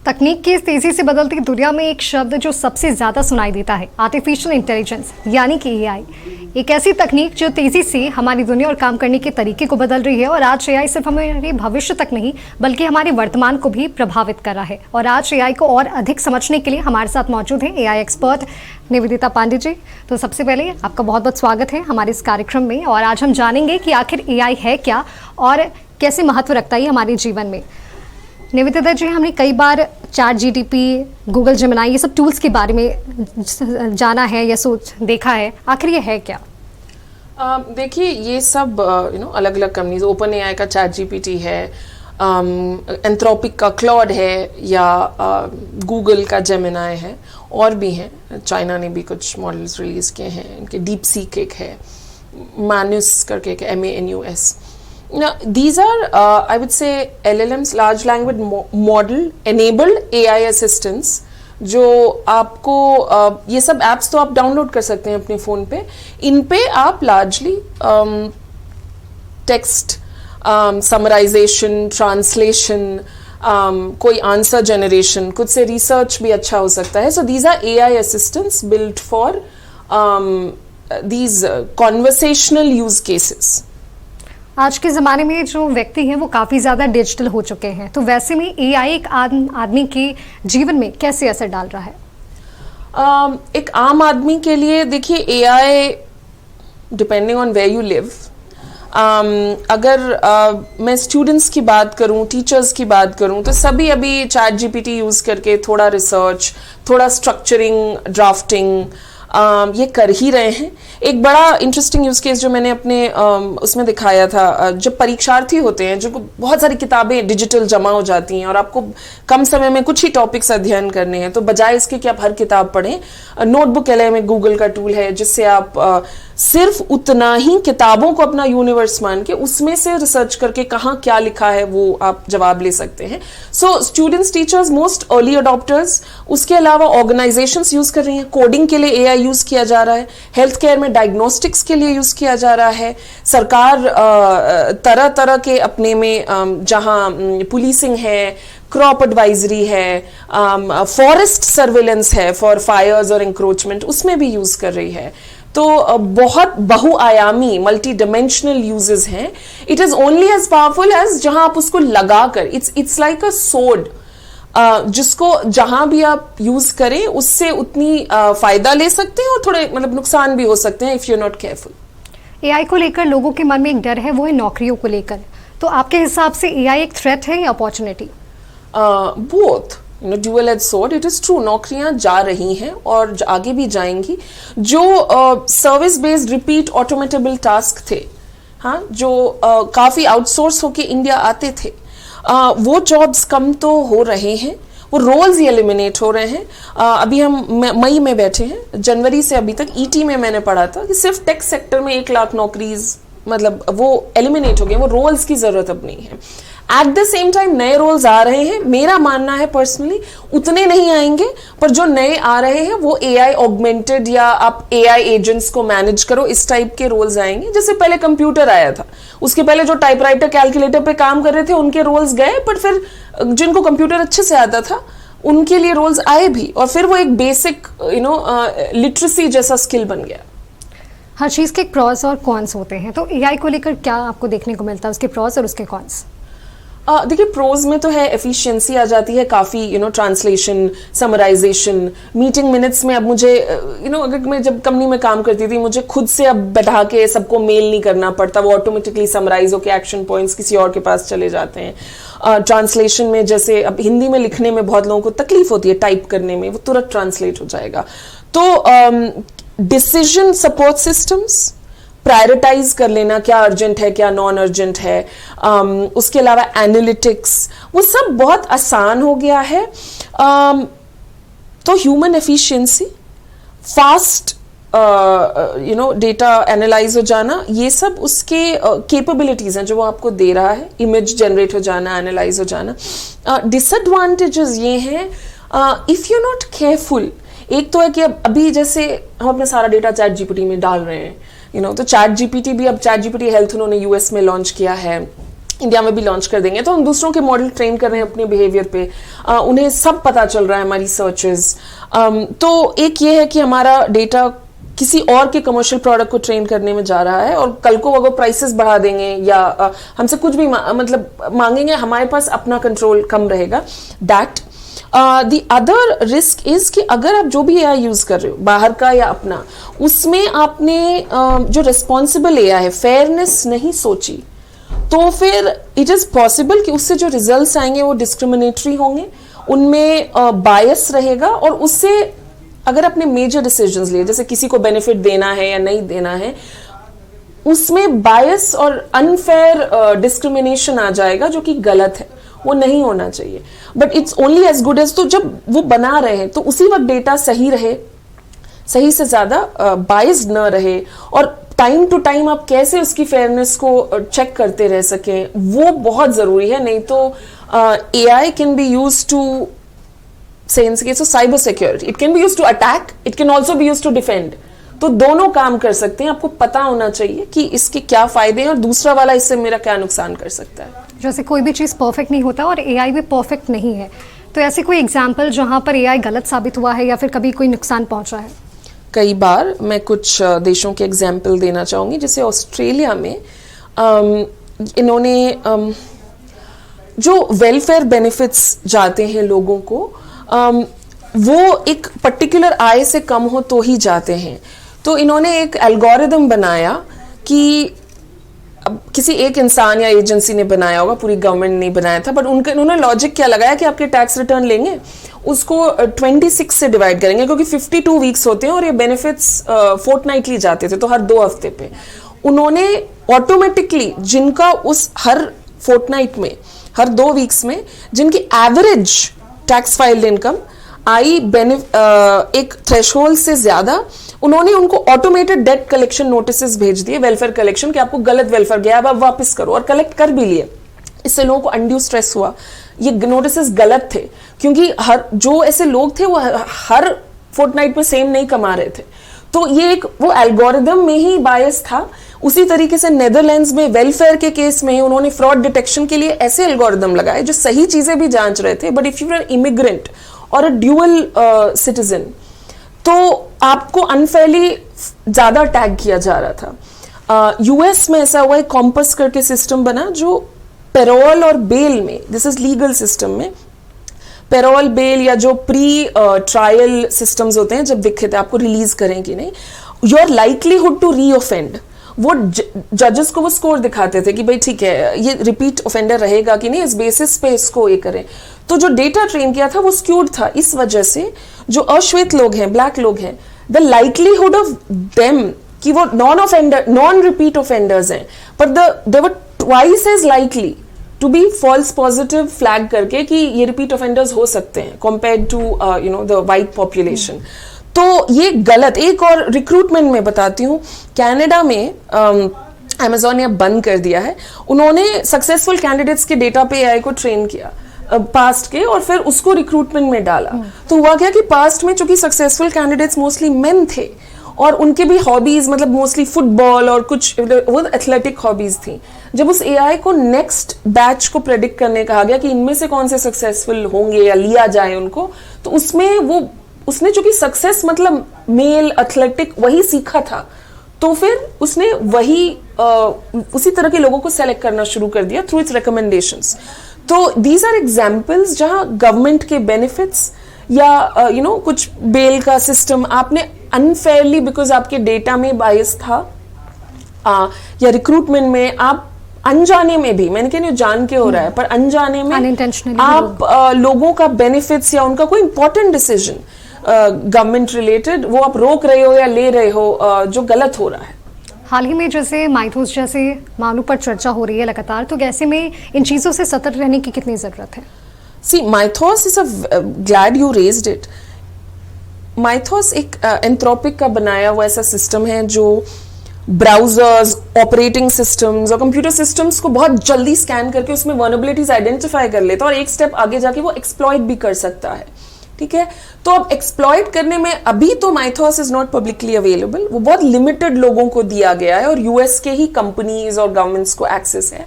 तकनीक की इस तेजी से बदलती दुनिया में एक शब्द जो सबसे ज्यादा सुनाई देता है आर्टिफिशियल इंटेलिजेंस यानी कि एआई। एक ऐसी तकनीक जो तेजी से हमारी दुनिया और काम करने के तरीके को बदल रही है। और आज एआई सिर्फ हमारे भविष्य तक नहीं बल्कि हमारे वर्तमान को भी प्रभावित कर रहा है। और आज एआई को और अधिक समझने के लिए हमारे साथ मौजूद हैं एआई एक्सपर्ट निवेदिता पांडे जी। तो सबसे पहले आपका बहुत बहुत स्वागत है हमारे इस कार्यक्रम में। और आज हम जानेंगे कि आखिर एआई है क्या और कैसे महत्व रखता है हमारे जीवन में। निवेदिता जी, हमने कई बार चैट जीटीपी, गूगल जेमिनी ये सब टूल्स के बारे में जाना है या देखा है, आखिर ये है क्या? देखिए, ये सब अलग अलग कंपनीज, ओपन एआई का चैट जीपीटी है, एंथ्रोपिक का क्लॉड है, या गूगल का जेमिनी है, और भी हैं। चाइना ने भी कुछ मॉडल्स रिलीज किए हैं, इनके डीप सीक एक है, मैनुस करके एक MANUS। Now, these are, I would say, LLMs, large language model enabled AI assistants, जो आपको ये सब एप्स तो आप डाउनलोड कर सकते हैं अपने फ़ोन पे। इन पे आप लार्जली टेक्स्ट समराइजेशन, ट्रांसलेशन, कोई आंसर जनरेशन, कुछ से रिसर्च भी अच्छा हो सकता है। So these are AI assistants built for these conversational use cases। आज के ज़माने में जो व्यक्ति हैं वो काफ़ी ज़्यादा डिजिटल हो चुके हैं, तो वैसे में एआई एक आदमी के जीवन में कैसे असर डाल रहा है? एक आम आदमी के लिए देखिए, AI depending on where you live, अगर मैं स्टूडेंट्स की बात करूं, टीचर्स की बात करूं, तो सभी अभी चैट जीपीटी यूज़ करके थोड़ा रिसर्च, थोड़ा स्ट्रक्चरिंग, ड्राफ्टिंग ये कर ही रहे हैं। एक बड़ा इंटरेस्टिंग यूज केस जो मैंने अपने उसमें दिखाया था, जब परीक्षार्थी होते हैं जो बहुत सारी किताबें डिजिटल जमा हो जाती हैं और आपको कम समय में कुछ ही टॉपिक्स अध्ययन करने हैं, तो बजाय इसके कि आप हर किताब पढ़ें, नोटबुक LM में गूगल का टूल है जिससे आप सिर्फ उतना ही किताबों को अपना यूनिवर्स मान के उसमें से रिसर्च करके कहाँ क्या लिखा है वो आप जवाब ले सकते हैं। So students, teachers, most early adopters. उसके अलावा ऑर्गेनाइजेशंस यूज कर रही हैं, कोडिंग के लिए एआई यूज किया जा रहा है, हेल्थ केयर में डायग्नोस्टिक्स के लिए यूज किया जा रहा है, सरकार तरह तरह के अपने में जहां पुलिसिंग है, क्रॉप एडवाइजरी है, फॉरेस्ट सर्वेलेंस है फॉर फायर्स और इंक्रोचमेंट, उसमें भी यूज कर रही है। तो बहुत बहुआयामी, मल्टी डिमेंशनल यूजेस हैं। It is only as powerful as जहां आप उसको लगाकर, इट्स लाइक अ सोर्ड, जिसको जहां भी आप यूज करें उससे उतनी फायदा ले सकते हैं और थोड़े मतलब नुकसान भी हो सकते हैं if you not careful. AI को लेकर लोगों के मन में एक डर है, वो है नौकरियों को लेकर। तो आपके हिसाब से एआई एक थ्रेट है या opportunity? Both, dual edge sword. It is true, नौकरियां जा रही हैं और आगे भी जाएंगी। जो सर्विस बेस्ड रिपीट ऑटोमेटेबल टास्क थे, हाँ, जो काफी आउटसोर्स होके इंडिया आते थे, वो जॉब्स कम तो हो रहे हैं, वो रोल्स ही एलिमिनेट हो रहे हैं। अभी हम मई में बैठे हैं, जनवरी से अभी तक ET में मैंने पढ़ा था कि सिर्फ टेक सेक्टर में 1 लाख नौकरीज मतलब वो एलिमिनेट हो गए, वो रोल्स की जरूरत अब नहीं है। एट द सेम टाइम नए रोल्स आ रहे हैं। मेरा मानना है पर्सनली उतने नहीं आएंगे, पर जो नए आ रहे हैं वो AI ऑगमेंटेड, या आप AI एजेंट्स को मैनेज करो, इस टाइप के रोल्स आएंगे। जैसे पहले कंप्यूटर आया था, उसके पहले जो टाइपराइटर, कैलकुलेटर पे काम कर रहे थे उनके रोल्स गए, पर फिर जिनको कंप्यूटर अच्छे से आता था उनके लिए रोल्स आए भी, और फिर वो एक बेसिक लिटरेसी जैसा स्किल बन गया। हर चीज़ के प्रॉस और कॉन्स होते हैं, तो एआई को लेकर क्या आपको देखने को मिलता है, उसके प्रॉस और उसके कॉन्स? देखिए, प्रोज में तो है एफिशिएंसी आ जाती है काफ़ी, ट्रांसलेशन, समराइजेशन, मीटिंग मिनट्स में। अब मुझे अगर मैं जब कंपनी में काम करती थी, मुझे खुद से अब बैठा के सबको मेल नहीं करना पड़ता, वो ऑटोमेटिकली समराइज होकर एक्शन पॉइंट्स किसी और के पास चले जाते हैं। ट्रांसलेशन में जैसे अब हिंदी में लिखने में बहुत लोगों को तकलीफ होती है, टाइप करने में, वो तुरंत ट्रांसलेट हो जाएगा। तो डिसीजन सपोर्ट सिस्टम्स, प्रायोरिटाइज कर लेना, क्या अर्जेंट है क्या नॉन अर्जेंट है, उसके अलावा एनालिटिक्स, वो सब बहुत आसान हो गया है। तो human efficiency, fast data analyse हो जाना, ये सब उसके कैपेबिलिटीज हैं जो वो आपको दे रहा है। इमेज जनरेट हो जाना, एनालाइज हो जाना। डिसएडवांटेजेस ये हैं, इफ यू नॉट केयरफुल। एक तो है कि अभी जैसे हम अपना सारा डेटा चैट जीपीटी में डाल रहे हैं, तो चैट जीपीटी भी, अब चैट जीपीटी हेल्थ उन्होंने US में लॉन्च किया है, इंडिया में भी लॉन्च कर देंगे, तो हम दूसरों के मॉडल ट्रेन कर रहे हैं अपने बिहेवियर पे, उन्हें सब पता चल रहा है हमारी सर्चेस। तो एक ये है कि हमारा डेटा किसी और के कमर्शियल प्रोडक्ट को ट्रेन करने में जा रहा है, और कल को अगर प्राइसेस बढ़ा देंगे या हमसे कुछ भी मतलब मांगेंगे, हमारे पास अपना कंट्रोल कम रहेगा। That the other risk is कि अगर आप जो भी एआई यूज कर रहे हो, बाहर का या अपना, उसमें आपने जो रिस्पॉन्सिबल एआई है, फेयरनेस नहीं सोची, तो फिर इट इज पॉसिबल कि उससे जो रिजल्ट्स आएंगे वो डिस्क्रिमिनेटरी होंगे, उनमें बायस रहेगा, और उससे अगर आपने मेजर डिसीजंस लिए, जैसे किसी को बेनिफिट देना है या नहीं देना है, उसमें बायस और अनफेयर डिस्क्रिमिनेशन आ जाएगा, जो कि गलत है, वो नहीं होना चाहिए। But it's only as good as, तो जब वो बना रहे हैं तो उसी वक्त डेटा सही रहे, सही से ज्यादा बायस्ड न रहे, और टाइम टू टाइम आप कैसे उसकी फेयरनेस को चेक करते रह सकें, वो बहुत जरूरी है। नहीं तो AI can be use to say in case of cyber security, it can be used to attack, it can also be used to defend, तो दोनों काम कर सकते हैं। आपको पता होना चाहिए कि इसके क्या फायदे हैं और दूसरा वाला इससे मेरा क्या नुकसान कर सकता है। जैसे कोई भी चीज़ परफेक्ट नहीं होता और एआई भी परफेक्ट नहीं है, तो ऐसे कोई एग्जाम्पल जहां पर एआई गलत साबित हुआ है या फिर कभी कोई नुकसान पहुंचा है? कई बार मैं कुछ देशों के एग्जाम्पल देना चाहूंगी। जैसे ऑस्ट्रेलिया में इन्होंने जो वेलफेयर बेनिफिट्स जाते हैं लोगों को, वो एक पर्टिकुलर आय से कम हो तो ही जाते हैं। तो इन्होंने एक एल्गोरिदम बनाया कि अब किसी एक इंसान या एजेंसी ने बनाया होगा, पूरी गवर्नमेंट ने बनाया था, बट उन्होंने लॉजिक क्या लगाया कि आपके टैक्स रिटर्न लेंगे, उसको 26 से डिवाइड करेंगे, क्योंकि 52 वीक्स होते हैं और ये बेनिफिट्स फोर्टनाइटली जाते थे, तो हर 2 हफ्ते पे उन्होंने ऑटोमेटिकली जिनका उस हर फोर्टनाइट में, हर 2 वीक्स में जिनकी एवरेज टैक्स फाइल्ड इनकम आई एक थ्रेशोल्ड से ज्यादा, उन्होंने उनको ऑटोमेटेड डेट कलेक्शन नोटिसेस भेज दिए, वेलफेयर कलेक्शन, कि आपको गलत वेलफेयर गया, अब आप वापस करो, और कलेक्ट कर भी लिए। इससे लोगों को अनड्यू स्ट्रेस हुआ। ये नोटिसेस गलत थे, क्योंकि हर जो ऐसे लोग थे वो हर फोर्टनाइट में सेम नहीं कमा रहे थे, तो ये एक वो एल्गोरिदम में ही बायस था। उसी तरीके से नेदरलैंड्स में वेलफेयर के केस में उन्होंने फ्रॉड डिटेक्शन के लिए ऐसे एल्गोरिदम लगाए जो सही चीजें भी जांच रहे थे, but if you are immigrant और अ ड्यूअल सिटीजन, तो आपको अनफेयरली ज्यादा टैग किया जा रहा था। यूएस में ऐसा हुआ, एक कॉम्पस करके सिस्टम बना जो पेरोल और बेल में, दिस इज लीगल सिस्टम में, पेरोल बेल या जो प्री ट्रायल सिस्टम्स होते हैं, जब दिखे थे आपको रिलीज करें कि नहीं, योर लाइकलीहुड टू रीऑफेंड, वो जजेस को वो स्कोर दिखाते थे कि भाई ठीक है ये रिपीट ऑफेंडर रहेगा कि नहीं, इस बेसिस पे इसको ये करें। तो जो डेटा ट्रेन किया था वो स्क्यूड था, इस वजह से जो अश्वेत लोग हैं, ब्लैक लोग हैं, द लाइकलीहुड ऑफ देम कि वो नॉन रिपीट ऑफेंडर्स हैं, पर they were twice as likely to be false positive flag करके कि ये रिपीट ऑफेंडर्स हो सकते हैं compare to the white population. तो ये गलत। एक और रिक्रूटमेंट में बताती हूँ, कनाडा में अमेज़न ने बंद कर दिया है, उन्होंने सक्सेसफुल कैंडिडेट्स के डेटा पे एआई को ट्रेन किया पास्ट के, और फिर उसको रिक्रूटमेंट में डाला। तो हुआ क्या कि पास्ट में चूंकि सक्सेसफुल कैंडिडेट्स मोस्टली मेन थे और उनके भी हॉबीज मतलब मोस्टली फुटबॉल और कुछ वो एथलेटिक हॉबीज थी, जब उस एआई को नेक्स्ट बैच को प्रेडिक्ट करने कहा गया कि इनमें से कौन से सक्सेसफुल होंगे या लिया जाए उनको, तो उसमें वो उसने चूंकि सक्सेस मतलब मेल एथलेटिक वही सीखा था, तो फिर उसने वही उसी तरह के लोगों को सेलेक्ट करना शुरू कर दिया थ्रू इट्स रिकमेंडेशंस। तो दीज आर एग्जाम्पल्स जहां गवर्नमेंट के बेनिफिट्स या कुछ बेल का सिस्टम आपने अनफेयरली बिकॉज आपके डेटा में बायस था, या रिक्रूटमेंट में आप अनजाने में भी, मैंने कह नहीं जान के हो रहा है, पर अनजाने में आप लोगों का बेनिफिट्स या उनका कोई इंपॉर्टेंट डिसीजन गवर्नमेंट रिलेटेड वो आप रोक रहे हो या ले रहे हो जो गलत हो रहा है। हाल ही में जैसे माइथोस जैसे मामलों पर चर्चा हो रही है लगातार, तो ऐसे में इन चीज़ों से सतर्क रहने की कितनी ज़रूरत है? See Mythos is a glad you raised it. Mythos एक एंथ्रोपिक का बनाया हुआ ऐसा सिस्टम है जो ब्राउजर्स, ऑपरेटिंग सिस्टम्स और कंप्यूटर सिस्टम्स को बहुत जल्दी स्कैन करके उसमें वल्नरेबिलिटीज आइडेंटिफाई कर लेता है और एक स्टेप आगे जाके वो एक्सप्लॉइट भी कर सकता है। ठीक है, तो अब एक्सप्लॉइट करने में अभी तो Mythos is not publicly available, वो बहुत लिमिटेड लोगों को दिया गया है और यूएस के ही कंपनीज और गवर्नमेंट्स को एक्सेस है।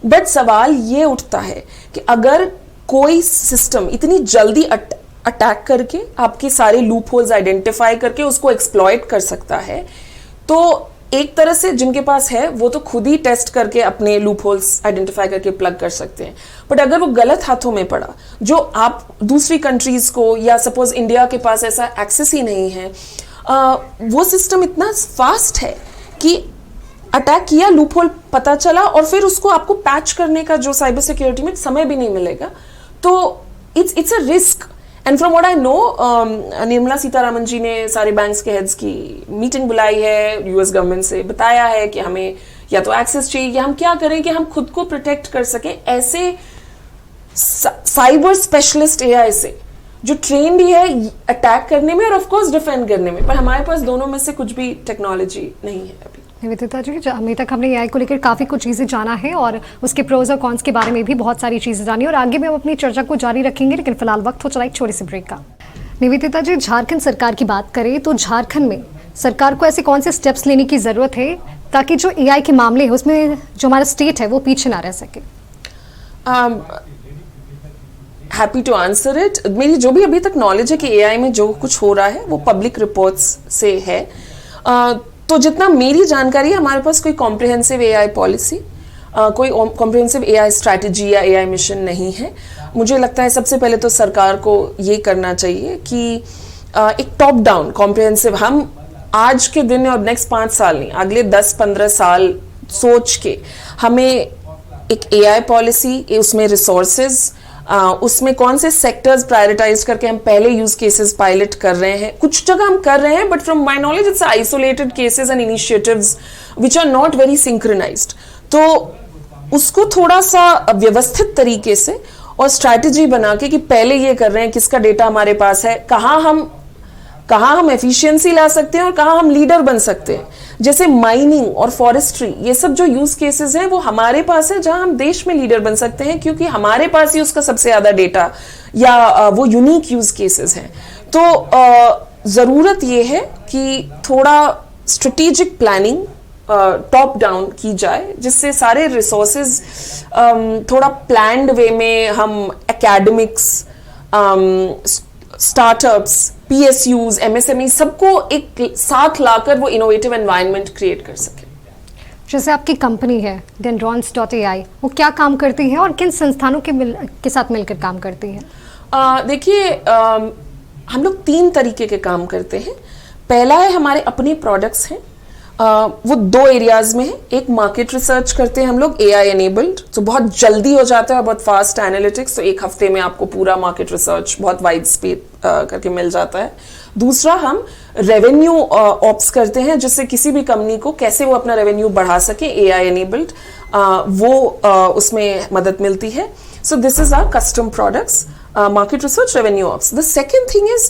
बट सवाल ये उठता है कि अगर कोई सिस्टम इतनी जल्दी अटैक करके आपके सारे लूप होल्स आइडेंटिफाई करके उसको एक्सप्लॉइट कर सकता है, तो एक तरह से जिनके पास है वो तो खुद ही टेस्ट करके अपने लूप होल्स आइडेंटिफाई करके प्लग कर सकते हैं। बट अगर वो गलत हाथों में पड़ा, जो आप दूसरी कंट्रीज को या सपोज इंडिया के पास ऐसा एक्सेस ही नहीं है, वो सिस्टम इतना फास्ट है कि अटैक किया, लूप होल पता चला और फिर उसको आपको पैच करने का जो साइबर सिक्योरिटी में समय भी नहीं मिलेगा, तो it's a risk. And from what I know, Nirmala Sitharaman ji ने सारे बैंक्स के हेड्स की मीटिंग बुलाई है, यूएस गवर्नमेंट से बताया है कि हमें या तो एक्सेस चाहिए या हम क्या करें कि हम खुद को प्रोटेक्ट कर सकें ऐसे साइबर स्पेशलिस्ट एआई से जो ट्रेंड है अटैक करने में और ऑफ कोर्स डिफेंड करने में। पर हमारे पास दोनों में से कुछ भी टेक्नोलॉजी नहीं है अभी। निवेदिता जी, अभी तक हमने एआई को लेकर काफ़ी कुछ चीज़ें जाना है और उसके प्रोज और कॉन्स के बारे में भी बहुत सारी चीज़ें जानी और आगे भी हम अपनी चर्चा को जारी रखेंगे, लेकिन फिलहाल वक्त हो चला एक छोटे से ब्रेक का। निवेदिता जी, झारखंड सरकार की बात करें तो झारखंड में सरकार को ऐसे कौन से स्टेप्स लेने की ज़रूरत है ताकि जो एआई के मामले है उसमें जो हमारा स्टेट है वो पीछे ना रह सके? Happy to answer it. मेरी जो भी अभी तक नॉलेज है कि एआई में जो कुछ हो रहा है वो पब्लिक रिपोर्ट्स से है। तो जितना मेरी जानकारी है, हमारे पास कोई कॉम्प्रिहेंसिव एआई पॉलिसी, कोई कॉम्प्रिहेंसिव एआई स्ट्रैटेजी या एआई मिशन नहीं है। मुझे लगता है सबसे पहले तो सरकार को ये करना चाहिए कि एक टॉप डाउन कॉम्प्रिहेंसिव, हम आज के दिन और नेक्स्ट 5 साल नहीं, अगले 10-15 साल सोच के हमें एक एआई पॉलिसी, उसमें रिसोर्सेज, उसमें कौन से सेक्टर्स प्रायोरिटाइज करके हम पहले यूज केसेस पायलट कर रहे हैं, कुछ जगह हम कर रहे हैं but from my knowledge it's isolated cases and initiatives which are not very synchronized. तो उसको थोड़ा सा व्यवस्थित तरीके से और स्ट्रैटेजी बना के कि पहले ये कर रहे हैं, किसका डेटा हमारे पास है, कहाँ हम एफिशिएंसी ला सकते हैं और कहाँ हम लीडर बन सकते हैं। जैसे माइनिंग और फॉरेस्ट्री, ये सब जो यूज केसेस हैं वो हमारे पास है, जहां हम देश में लीडर बन सकते हैं क्योंकि हमारे पास ही उसका सबसे ज्यादा डेटा या वो यूनिक यूज केसेस हैं। तो जरूरत ये है कि थोड़ा स्ट्रेटेजिक प्लानिंग टॉप डाउन की जाए, जिससे सारे रिसोर्सेज थोड़ा प्लान्ड वे में हम एकेडमिक्स, स्टार्टअप्स, PSUs, MSME सबको एक साथ लाकर वो इनोवेटिव एनवायरनमेंट क्रिएट कर सके। जैसे आपकी कंपनी है Dendrons.ai, वो क्या काम करती है और किन संस्थानों के साथ मिलकर काम करती है? देखिए, हम लोग 3 तरीके के काम करते हैं। पहला है हमारे अपने प्रोडक्ट्स हैं, वो 2 एरियाज में है। एक मार्केट रिसर्च करते हैं हम लोग AI एनेबल्ड, तो बहुत जल्दी हो जाता है, बहुत फास्ट एनालिटिक्स, तो 1 हफ्ते में आपको पूरा मार्केट रिसर्च बहुत वाइड स्पेस करके मिल जाता है। दूसरा, हम रेवेन्यू ऑप्स करते हैं, जिससे किसी भी कंपनी को कैसे वो अपना रेवेन्यू बढ़ा सके, AI एनेबल्ड, वो उसमें मदद मिलती है। So this is our custom products, market research, revenue ops. The second thing is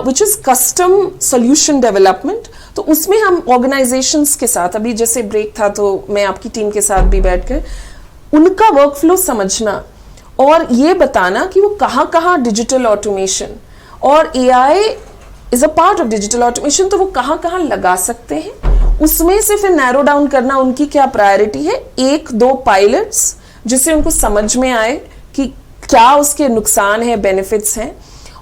which is custom solution development. तो उसमें हम organizations के साथ, अभी जैसे ब्रेक था तो मैं आपकी टीम के साथ भी बैठकर उनका वर्कफ्लो समझना और ये बताना कि वो कहाँ डिजिटल ऑटोमेशन और AI is a part of digital automation, तो वो कहाँ लगा सकते हैं, उसमें से फिर नैरो डाउन करना उनकी क्या प्रायोरिटी है, 1-2 पायलट्स जिससे उनको समझ में आए कि क्या उसके नुकसान है, बेनिफिट्स हैं,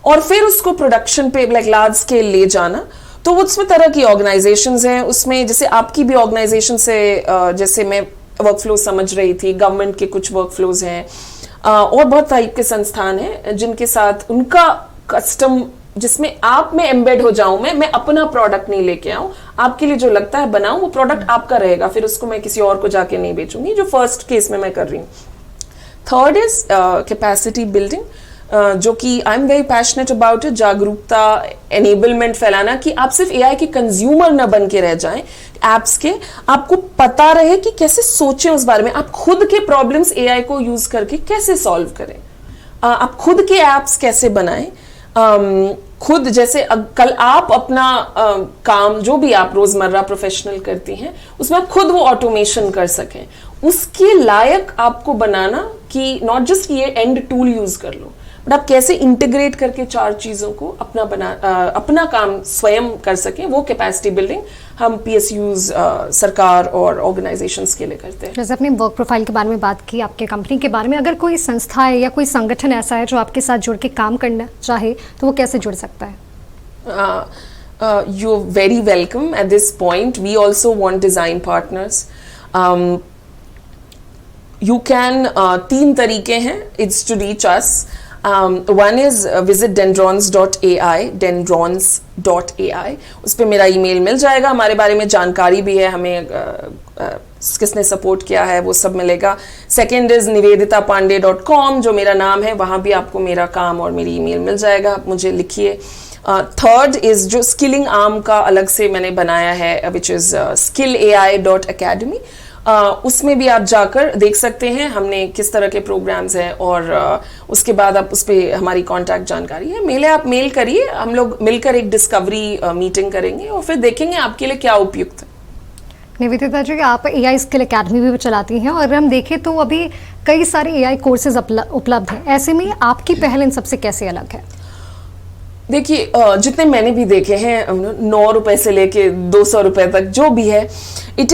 और फिर उसको प्रोडक्शन पे लाइक लार्ज स्केल ले जाना। तो उसमें तरह की ऑर्गेनाइजेशंस हैं, उसमें जैसे आपकी भी ऑर्गेनाइजेशन से जैसे मैं वर्कफ्लो समझ रही थी, गवर्नमेंट के कुछ वर्कफ्लोज हैं और बहुत टाइप के संस्थान हैं जिनके साथ उनका कस्टम, जिसमें आप में एम्बेड हो जाऊं, मैं अपना प्रोडक्ट नहीं लेके आऊं, आपके लिए जो लगता है बनाऊं, वो प्रोडक्ट आपका रहेगा, फिर उसको मैं किसी और को जाके नहीं बेचूंगी, जो फर्स्ट केस में मैं कर रही हूँ। थर्ड इज कैपेसिटी बिल्डिंग, जो कि I am very passionate about it, जागरूकता, एनेबलमेंट फैलाना कि आप सिर्फ एआई के कंज्यूमर न बन के रह जाएं, एप्स के आपको पता रहे कि कैसे सोचें उस बारे में, आप खुद के प्रॉब्लम्स एआई को यूज करके कैसे सॉल्व करें, आप खुद के एप्स कैसे बनाएं, खुद जैसे कल आप अपना काम जो भी आप रोजमर्रा प्रोफेशनल करती हैं उसमें आप खुद वो ऑटोमेशन कर सकें, उसके लायक आपको बनाना कि नॉट जस्ट ये एंड टूल यूज कर लो, बट आप कैसे इंटीग्रेट करके 4 चीज़ों को अपना काम स्वयं कर सकें, वो कैपेसिटी बिल्डिंग हम PSUs सरकार और ऑर्गेनाइजेशंस के लिए करते हैं। जैसे अपने वर्क प्रोफाइल के बारे में बात की, आपके कंपनी के बारे में, अगर कोई संस्था है या कोई संगठन ऐसा है जो आपके साथ जुड़ के काम करना चाहे तो वो कैसे जुड़ सकता है? You're very welcome at this point. We also want design partners. You can 3 तरीके हैं it's to reach us. One is visit dendrons.ai, dendrons.ai. उस पर मेरा ईमेल मिल जाएगा, हमारे बारे में जानकारी भी है, हमें किसने सपोर्ट किया है वो सब मिलेगा. सेकेंड इज niveditapandey.com, जो मेरा नाम है, वहाँ भी आपको मेरा काम और मेरी ईमेल मिल जाएगा, आप मुझे लिखिए. थर्ड इज जो स्किलिंग आर्म का अलग से मैंने बनाया है विच इज skillai.academy. उसमें भी आप जाकर देख सकते हैं हमने किस तरह के प्रोग्राम्स हैं और उसके बाद आप उस पर हमारी कांटेक्ट जानकारी है. आप मेल करिए, हम लोग मिलकर एक डिस्कवरी मीटिंग करेंगे और फिर देखेंगे आपके लिए क्या उपयुक्त है. निवेदिता जी, आप AI स्किल एकेडमी भी चलाती हैं और अगर हम देखें तो अभी कई सारे AI कोर्सेज उपलब्ध हैं. ऐसे में आपकी पहल इन सबसे कैसे अलग है? देखिए, जितने मैंने भी देखे हैं 9 रुपए से लेके 200 रुपए तक जो भी है, it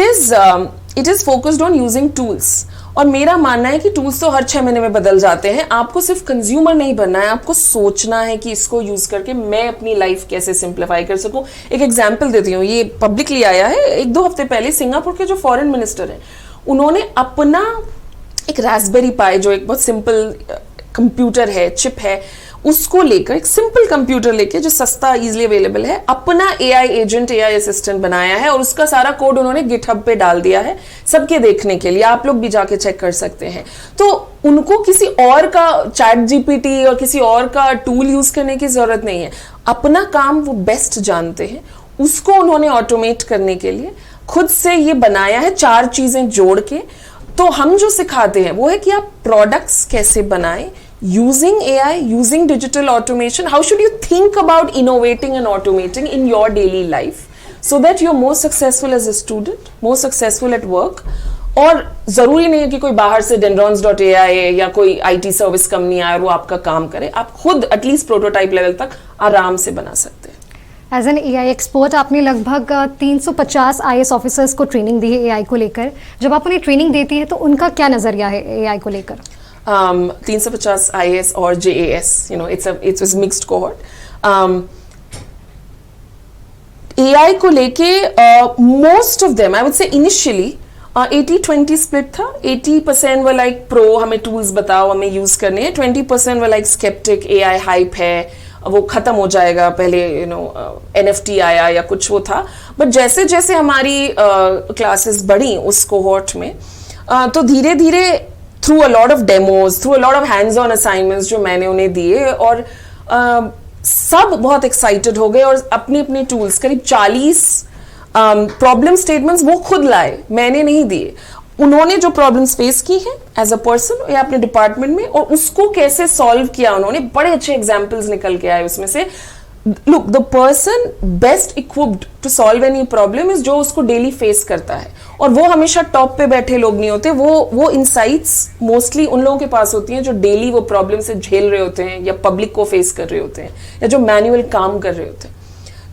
is focused on using tools. और मेरा मानना है कि टूल्स तो हर 6 महीने में बदल जाते हैं. आपको सिर्फ कंज्यूमर नहीं बनना है, आपको सोचना है कि इसको यूज करके मैं अपनी लाइफ कैसे सिंप्लीफाई कर सकूं. एक एग्जांपल देती हूँ, ये पब्लिकली आया है 1-2 हफ्ते पहले. सिंगापुर के जो फॉरेन मिनिस्टर हैं, उन्होंने अपना एक रास्पबेरी पाई, जो एक बहुत सिंपल कंप्यूटर है, चिप है, उसको लेकर, एक सिंपल कंप्यूटर लेके जो सस्ता इजीली अवेलेबल है, अपना AI एजेंट, AI असिस्टेंट बनाया है और उसका सारा कोड उन्होंने गिटहब पे डाल दिया है सबके देखने के लिए. आप लोग भी जाके चेक कर सकते हैं. तो उनको किसी और का ChatGPT और किसी और का टूल यूज करने की जरूरत नहीं है. अपना काम वो बेस्ट जानते हैं, उसको उन्होंने ऑटोमेट करने के लिए खुद से ये बनाया है 4 चीजें जोड़ के. तो हम जो सिखाते हैं वो है कि आप प्रोडक्ट्स कैसे बनाएं using AI, using digital automation. How should you think about innovating and automating in your daily life so that you're more successful as a student, more successful at work. और जरूरी नहीं है कि कोई बाहर से dendrons.ai या कोई IT सर्विस कंपनी आए और वो आपका काम करे. आप खुद एटलीस्ट प्रोटोटाइप लेवल तक आराम से बना सकते हैं. एज एन AI एक्सपर्ट, आपने लगभग 350 IAS ऑफिसर्स को ट्रेनिंग दी है AI को लेकर. जब आप उन्हें ट्रेनिंग देती है तो उनका क्या नजरिया है AI को लेकर? 350 IAS और JAS, it was mixed cohort. AI को लेके most of them, I would say initially 80-20 split था. 80% were like pro, हमें tools बताओ, हमें use करने हैं. 20% were like skeptic, AI hype है, वो खत्म हो जाएगा, पहले NFT आया या कुछ वो था. बट जैसे जैसे हमारी क्लासेस बढ़ी उस कोहॉर्ट में, तो धीरे धीरे through a lot of demos, through a lot of hands on assignments जो मैंने उन्हें दिए, और सब बहुत एक्साइटेड हो गए और अपने अपने टूल्स, करीब 40 प्रॉब्लम स्टेटमेंट्स वो खुद लाए, मैंने नहीं दिए. उन्होंने जो प्रॉब्लम्स फेस की हैं एज अ पर्सन या अपने डिपार्टमेंट में, और उसको कैसे सॉल्व किया उन्होंने, बड़े अच्छे एग्जाम्पल्स निकल के आए उसमें से. Look, the person best equipped to solve any problem is जो उसको डेली फेस करता है. और वो हमेशा टॉप पे बैठे लोग नहीं होते, वो इनसाइट्स मोस्टली उन लोगों के पास होती हैं जो डेली वो प्रॉब्लम से झेल रहे होते हैं या पब्लिक को फेस कर रहे होते हैं या जो मैनुअल काम कर रहे होते हैं.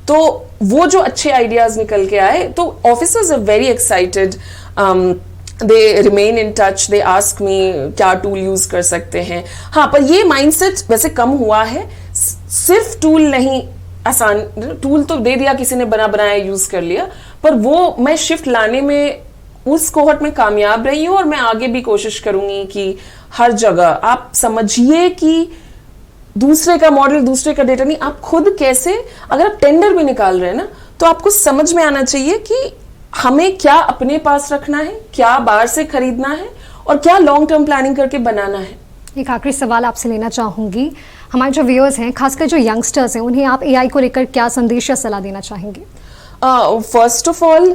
तो वो जो अच्छे आइडियाज निकल के आए, तो officers are very excited. They remain in touch, they ask me क्या टूल यूज कर सकते हैं. हाँ, पर ये माइंडसेट वैसे कम हुआ है. सिर्फ टूल नहीं, आसान टूल तो दे दिया किसी ने, बनाया यूज कर लिया, पर वो मैं शिफ्ट लाने में उस कोहॉर्ट में कामयाब रही हूं. और मैं आगे भी कोशिश करूंगी कि हर जगह आप समझिए कि दूसरे का मॉडल, दूसरे का डेटा नहीं, आप खुद कैसे, अगर आप टेंडर भी निकाल रहे हैं ना, तो आपको समझ में आना चाहिए कि हमें क्या अपने पास रखना है, क्या बाहर से खरीदना है, और क्या लॉन्ग टर्म प्लानिंग करके बनाना है. एक आखिरी सवाल आपसे लेना चाहूंगी. हमारे जो व्यूअर्स हैं, खासकर जो यंगस्टर्स हैं, उन्हें आप AI को लेकर क्या संदेश या सलाह देना चाहेंगे? फर्स्ट ऑफ ऑल,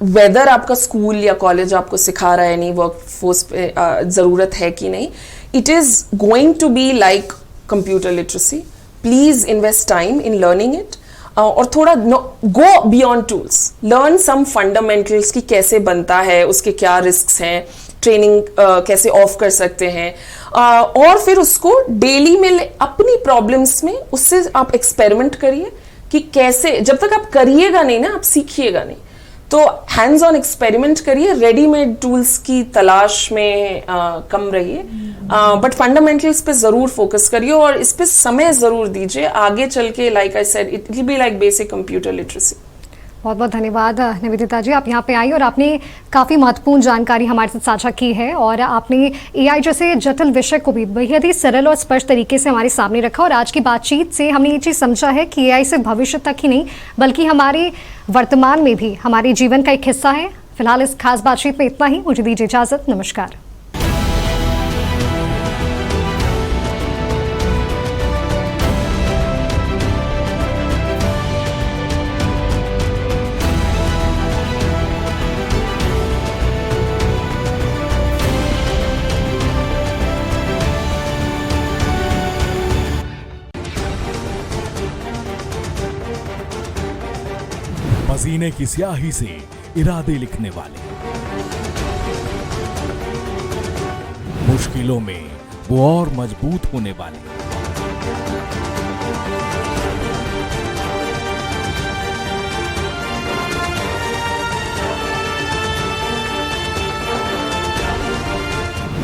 वेदर आपका स्कूल या कॉलेज आपको सिखा रहा है नहीं, वर्कफोर्स पे जरूरत है कि नहीं, it is going to be like computer literacy. Please invest time in learning it. और थोड़ा go beyond tools, learn some fundamentals कि कैसे बनता है, उसके क्या रिस्क्स हैं, ट्रेनिंग कैसे ऑफ कर सकते हैं, और फिर उसको डेली में अपनी प्रॉब्लम्स में उससे आप एक्सपेरिमेंट करिए कि कैसे, जब तक आप करिएगा नहीं ना, आप सीखिएगा नहीं। तो हैंड्स ऑन एक्सपेरिमेंट करिए, रेडीमेड टूल्स की तलाश में कम रहिए, बट फंडामेंटल्स पे जरूर फोकस करिए और इस पे समय जरूर दीजिए। आगे चल के like I said it will be like basic computer literacy. बहुत बहुत धन्यवाद निवेदिता जी, आप यहाँ पे आई और आपने काफ़ी महत्वपूर्ण जानकारी हमारे साथ साझा की है और आपने एआई जैसे जटिल विषय को भी बेहद ही सरल और स्पष्ट तरीके से हमारे सामने रखा। और आज की बातचीत से हमने ये चीज़ समझा है कि एआई सिर्फ भविष्य तक ही नहीं बल्कि हमारे वर्तमान में भी हमारे जीवन का एक हिस्सा है। फिलहाल इस खास बातचीत में इतना ही, मुझे दीजिए इजाज़त, नमस्कार। पसीने की स्याही से इरादे लिखने वाले, मुश्किलों में वो और मजबूत होने वाले,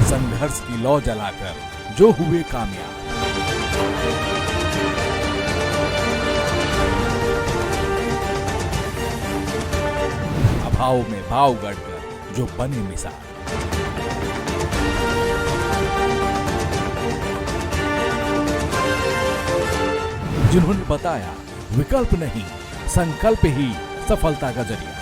संघर्ष की लौ जलाकर जो हुए कामयाब, भाव में भाव गढ़कर जो बने मिसाल, जिन्होंने बताया विकल्प नहीं संकल्प ही सफलता का जरिया।